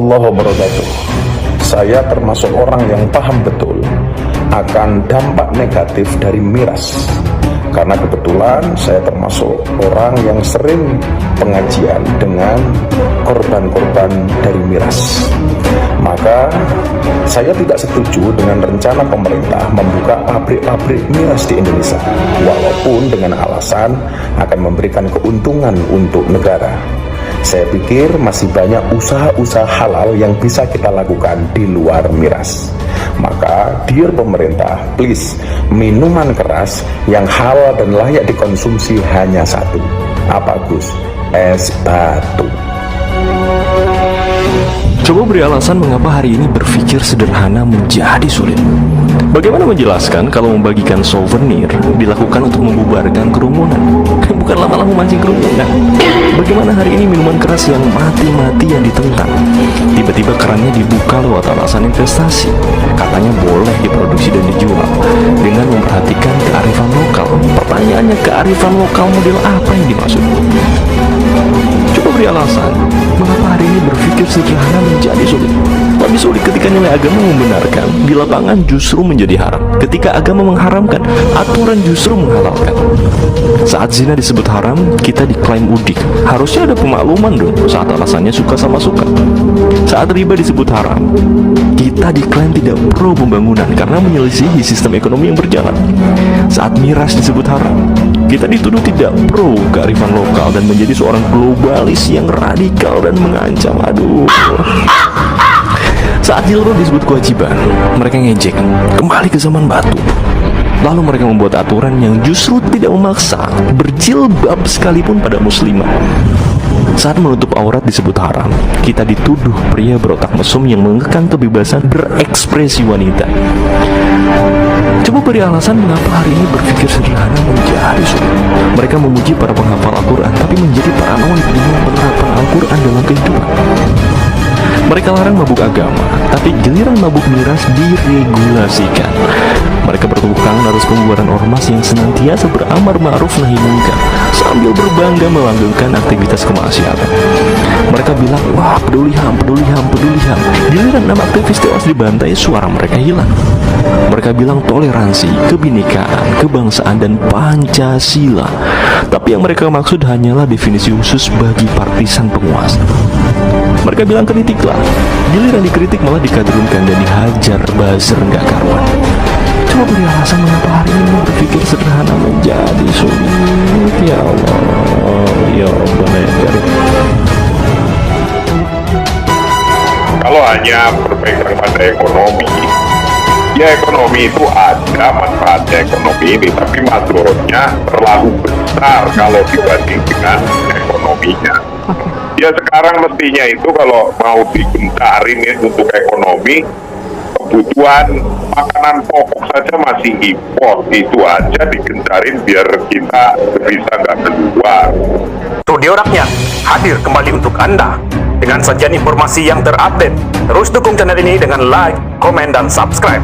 warahmatullahi wabarakatuh. Saya termasuk orang yang paham betul akan dampak negatif dari miras. Karena kebetulan saya termasuk orang yang sering pengajian dengan korban-korban dari miras. Maka saya tidak setuju dengan rencana pemerintah membuka pabrik-pabrik miras di Indonesia, walaupun dengan alasan akan memberikan keuntungan untuk negara. Saya pikir masih banyak usaha-usaha halal yang bisa kita lakukan di luar miras. Maka, dear pemerintah, please, minuman keras yang halal dan layak dikonsumsi hanya satu. Apa, Gus? Es batu. Coba beri alasan mengapa hari ini berpikir sederhana menjadi sulit. Bagaimana menjelaskan kalau membagikan souvenir dilakukan untuk membubarkan kerumunan, bukan lama-lama memancing kerumunan? Bagaimana hari ini minuman keras yang mati-matian ditentang, tiba-tiba kerannya dibuka lewat alasan investasi, katanya boleh diproduksi dan dijual dengan memperhatikan kearifan lokal. Pertanyaannya, kearifan lokal model apa yang dimaksud? Coba beri alasan mengapa hari ini berpikir sederhana menjadi sulit. Lebih sulit ketika nilai agama membenarkan, di lapangan justru menjadi haram. Ketika agama mengharamkan, aturan justru menghalalkan. Saat zina disebut haram, kita diklaim udik. Harusnya ada pemakluman dong saat alasannya suka sama suka. Saat riba disebut haram, kita diklaim tidak pro pembangunan karena menyelisihi sistem ekonomi yang berjalan. Saat miras disebut haram, kita dituduh tidak pro kearifan lokal dan menjadi seorang globalis yang radikal dan mengancam. Aduh. Saat jilbab disebut kewajiban, mereka ngejek, kembali ke zaman batu. Lalu mereka membuat aturan yang justru tidak memaksa berjilbab sekalipun pada muslimah. Saat menutup aurat disebut haram, kita dituduh pria berotak mesum yang mengekang kebebasan berekspresi wanita. Coba beri alasan mengapa hari ini berpikir sederhana menjadi sulit. Mereka memuji para penghafal Al-Quran, tapi menjadi paranoid dengan penerapan Al-Quran dalam kehidupan. Mereka larang mabuk agama, tapi giliran mabuk miras diregulasikan. Mereka bertepuk tangan atas pembubaran ormas yang senantiasa beramar ma'ruf nahi munkar sambil berbangga melanggengkan aktivitas kemaksiatan. Mereka bilang, wah peduli HAM, peduli HAM, peduli HAM. Giliran 6 aktivis tewas dibantai, suara mereka hilang. Mereka bilang toleransi, kebinekaan, kebangsaan, dan Pancasila. Tapi yang mereka maksud hanyalah definisi khusus bagi partisan penguasa. Mereka bilang kritiklah, giliran dikritik malah dikadrunkan dan dihajar buzzer nggak karuan. Coba beri alasan mengapa hari ini berpikir sederhana menjadi sulit. Ya Allah, ya Rabbana ya Karim. Kalau hanya berpegang pada ekonomi, ya ekonomi itu ada manfaatnya ekonomi ini, tapi madorotnya terlalu besar kalau dibanding dengan ekonominya. Ya sekarang mestinya itu kalau mau digentarin untuk ekonomi, kebutuhan makanan pokok saja masih impor, itu aja digentarin biar kita bisa nggak keluar. Studio Rakyat hadir kembali untuk Anda dengan sajian informasi yang terupdate. Terus dukung channel ini dengan like, komen, dan subscribe.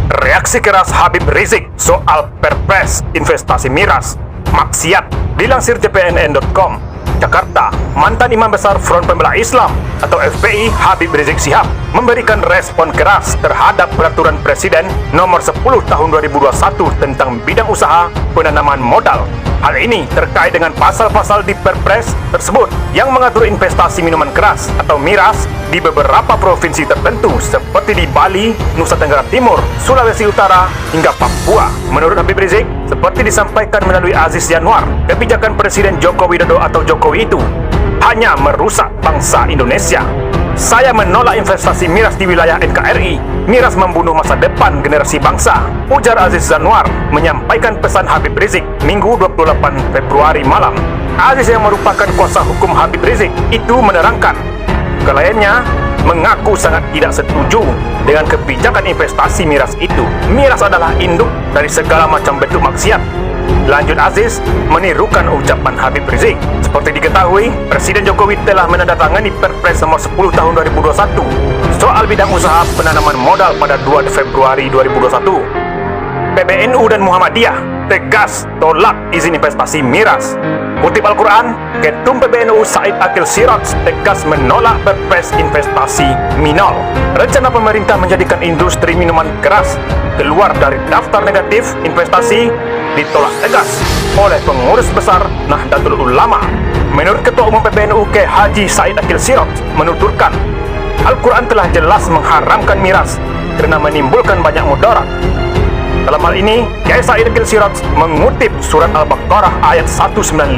Reaksi keras Habib Rizik soal Perpres investasi miras maksiat. Dilansir jpnn.com, Jakarta, mantan Imam Besar Front Pembela Islam atau FPI Habib Rizik Syihab memberikan respon keras terhadap peraturan Presiden nomor 10 tahun 2021 tentang bidang usaha penanaman modal. Hal ini terkait dengan pasal-pasal di Perpres tersebut yang mengatur investasi minuman keras atau miras di beberapa provinsi tertentu seperti di Bali, Nusa Tenggara Timur, Sulawesi Utara, hingga Papua. Menurut Habib Rizik, seperti disampaikan melalui Aziz Yanuar, kebijakan Presiden Joko Widodo atau Jokowi itu hanya merusak bangsa Indonesia. Saya menolak investasi miras di wilayah NKRI. Miras membunuh masa depan generasi bangsa, ujar Aziz Yanuar menyampaikan pesan Habib Rizik Minggu 28 Februari malam. Aziz yang merupakan kuasa hukum Habib Rizik itu menerangkan, kliennya mengaku sangat tidak setuju dengan kebijakan investasi miras itu. Miras adalah induk dari segala macam bentuk maksiat. Lanjut Aziz menirukan ucapan Habib Rizik. Seperti diketahui, Presiden Jokowi telah menandatangani Perpres nomor 10 tahun 2021 soal bidang usaha penanaman modal pada 2 Februari 2021. PBNU dan Muhammadiyah tegas tolak izin investasi miras. Kutip Al-Quran, Ketum PBNU Said Akil Siraj tegas menolak Perpres investasi minol. Rencana pemerintah menjadikan industri minuman keras keluar dari daftar negatif investasi ditolak tegas oleh pengurus besar Nahdlatul Ulama. Menurut Ketua Umum PBNU K. Haji Said Akil Siraj menuturkan, Al-Quran telah jelas mengharamkan miras karena menimbulkan banyak mudarat. Dalam hal ini, Kiai Said Akil Siraj mengutip surat Al-Baqarah ayat 195.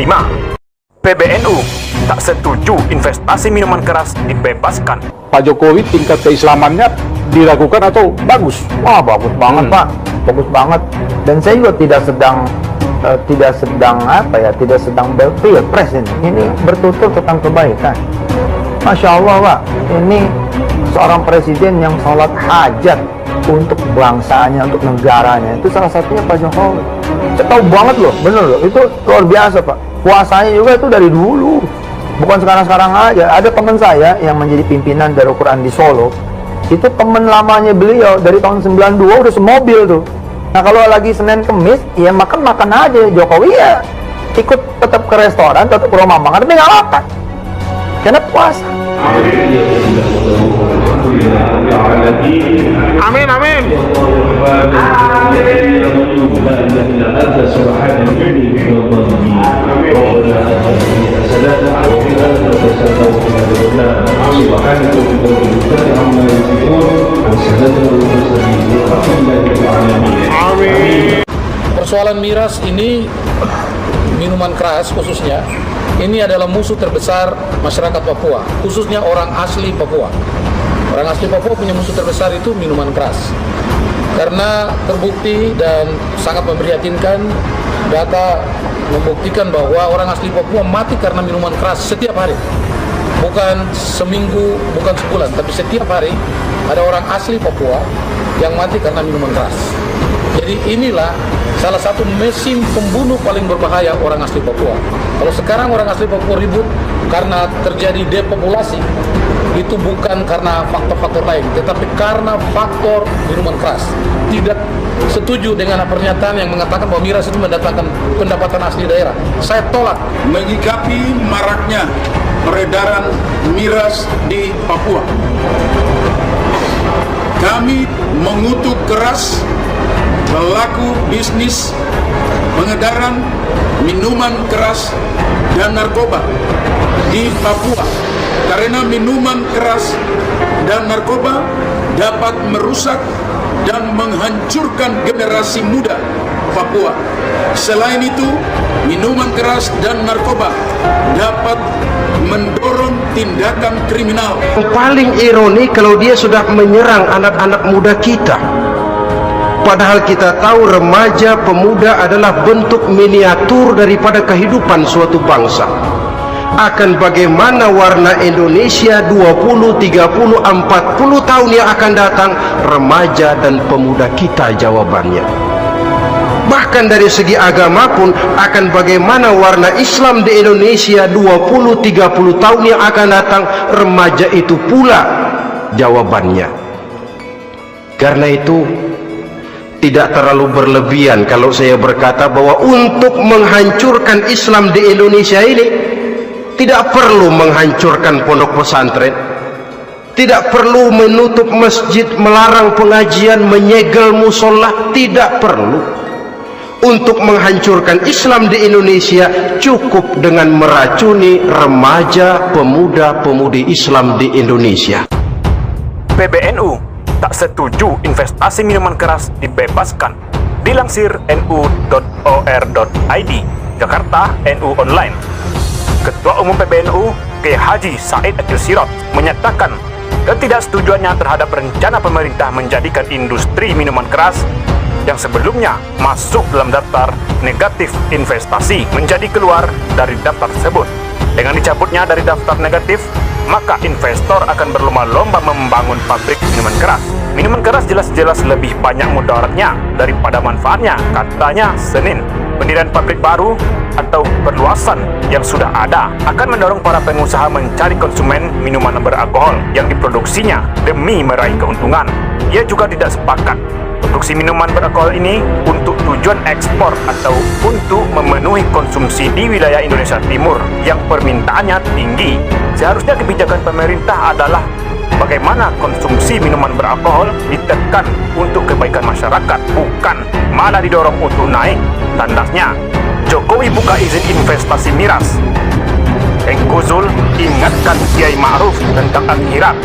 PBNU tak setuju investasi minuman keras dibebaskan. Pak Jokowi tingkat keislamannya diragukan atau bagus? Wah, bagus banget Pak, bagus banget. Dan saya juga tidak sedang berpilpres ini bertutur tentang kebaikan. Masya Allah Pak, ini seorang presiden yang sholat hajat untuk bangsanya, untuk negaranya, itu salah satunya Pak Jokowi. Saya tahu banget loh, bener loh, itu luar biasa Pak. Puasanya juga itu dari dulu, bukan sekarang-sekarang aja. Ada teman saya yang menjadi pimpinan Darul Quran di Solo, itu teman lamanya beliau dari tahun 92 udah semobil tuh. Nah kalau lagi Senin Kemis, ya makan aja. Jokowi ya ikut tetap ke restoran, tetap ke rumah makan, tapi nggak makan karena puasa. Amin, amin. Persoalan miras ini, minuman keras khususnya, ini adalah musuh terbesar masyarakat Papua, khususnya orang asli Papua. Orang asli Papua punya musuh terbesar itu minuman keras. Karena terbukti dan sangat memprihatinkan, data membuktikan bahwa orang asli Papua mati karena minuman keras setiap hari. Bukan seminggu, bukan sebulan, tapi setiap hari ada orang asli Papua yang mati karena minuman keras. Jadi inilah salah satu mesin pembunuh paling berbahaya orang asli Papua. Kalau sekarang orang asli Papua ribut karena terjadi depopulasi, itu bukan karena faktor-faktor lain, tetapi karena faktor minuman keras. Tidak setuju dengan pernyataan yang mengatakan bahwa miras itu mendatangkan pendapatan asli daerah. Saya tolak. Menyikapi maraknya peredaran miras di Papua, kami mengutuk keras pelaku bisnis pengedaran minuman keras dan narkoba di Papua, karena minuman keras dan narkoba dapat merusak dan menghancurkan generasi muda Papua. Selain itu, minuman keras dan narkoba dapat mendorong tindakan kriminal. Yang paling ironi kalau dia sudah menyerang anak-anak muda kita. Padahal kita tahu remaja pemuda adalah bentuk miniatur daripada kehidupan suatu bangsa. Akan bagaimana warna Indonesia 20, 30, 40 tahun yang akan datang, remaja dan pemuda kita jawabannya. Bahkan dari segi agama pun, akan bagaimana warna Islam di Indonesia 20, 30 tahun yang akan datang, remaja itu pula jawabannya. Karena itu tidak terlalu berlebihan kalau saya berkata bahwa untuk menghancurkan Islam di Indonesia ini tidak perlu menghancurkan pondok pesantren, tidak perlu menutup masjid, melarang pengajian, menyegel musola, tidak perlu. Untuk menghancurkan Islam di Indonesia cukup dengan meracuni remaja, pemuda-pemudi Islam di Indonesia. PBNU tak setuju investasi minuman keras dibebaskan. Dilansir nu.or.id, Jakarta NU Online. Ketua Umum PBNU K. Haji Said Akil Siraj menyatakan ketidaksetujuannya terhadap rencana pemerintah menjadikan industri minuman keras yang sebelumnya masuk dalam daftar negatif investasi menjadi keluar dari daftar tersebut. Dengan dicabutnya dari daftar negatif, maka investor akan berlomba-lomba membangun pabrik minuman keras. Minuman keras jelas-jelas lebih banyak mudaratnya daripada manfaatnya, katanya Senin. Pendirian pabrik baru atau perluasan yang sudah ada akan mendorong para pengusaha mencari konsumen minuman beralkohol yang diproduksinya demi meraih keuntungan. Ia juga tidak sepakat Produksi minuman beralkohol ini untuk tujuan ekspor atau untuk memenuhi konsumsi di wilayah Indonesia Timur yang permintaannya tinggi. Seharusnya kebijakan pemerintah adalah bagaimana konsumsi minuman beralkohol ditekan untuk kebaikan masyarakat, bukan malah didorong untuk naik. Tandasnya, Jokowi buka izin investasi miras. Engkuzul ingatkan Kiai Ma'ruf tentang akhirat.